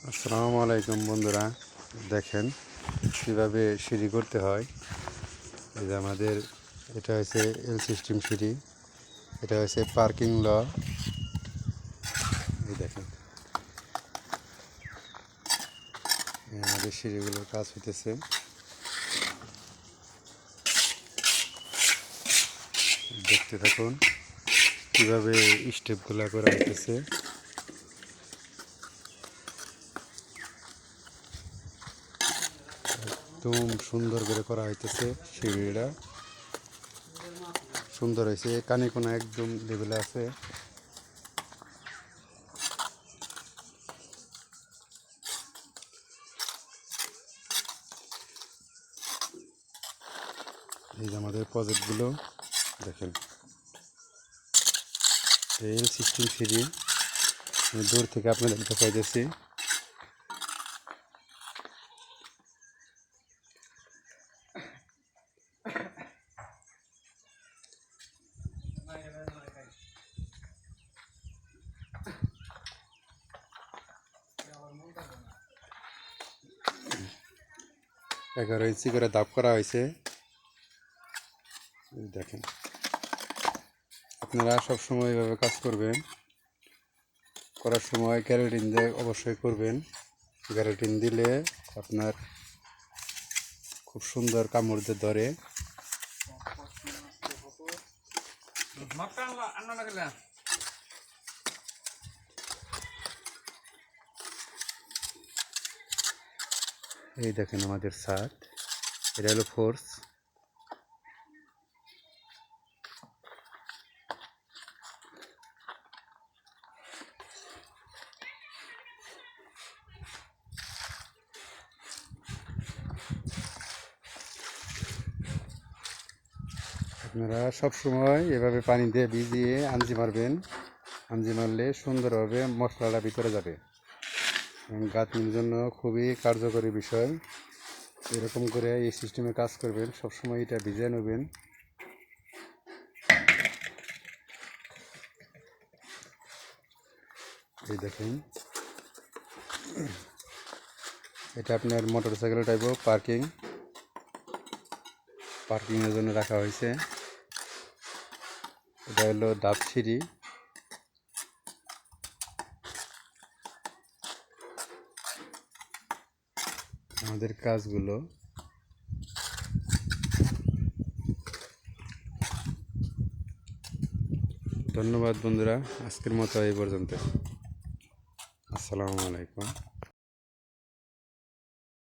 আসসালামু আলাইকুম বন্ধুরা, দেখেন কীভাবে সিঁড়ি করতে হয়। এই যে আমাদের এটা হচ্ছে এল সিস্টেম সিঁড়ি, এটা হচ্ছে পার্কিং ল। এই দেখেন আমাদের সিঁড়িগুলোর কাজ হইতেছে। দেখতে থাকুন কীভাবে স্টেপগুলো করা হইতেছে। একদম সুন্দর করে করা হইতেছে। সিঁড়িটা সুন্দর হয়েছে, কানে কোনা একদম লেভেলে আছে। এই যে আমাদের প্রজেক্টগুলো দেখেন, এল সিস্টেম সিঁড়ি দূর থেকে আপনাদের দেখাইতেছি। এগারো ইঞ্চি করে দাব করা হয়েছে। দেখেন আপনারা সবসময় এভাবে কাজ করবেন, করার সময় গ্যারান্টিন দিয়ে অবশ্যই করবেন। গ্যারান্টিন দিলে আপনার খুব সুন্দর কামড় দিয়ে ধরে। এই দেখেন আমাদের ছাদ, এটা হলো ফোর্স। আপনারা সবসময় এভাবে পানি দিয়ে ভিজিয়ে আঞ্জি মারবেন। আঞ্জি মারলে সুন্দরভাবে মশলাটা ভিতরে যাবে এবং গাঁথনির জন্য খুবই কার্যকরী বিষয়। এরকম করে এই সিস্টেমে কাজ করবেন, সবসময় এটা ভিজিয়ে নেবেন। এই দেখেন এটা আপনার মোটরসাইকেল টাইপও পার্কিংয়ের জন্য রাখা হয়েছে। এটা হলো ডাব সিঁড়ি। আমাদের কাজগুলো ধন্যবাদ বন্ধুরা, আজকের মতো এই পর্যন্ত। আসসালামু আলাইকুম।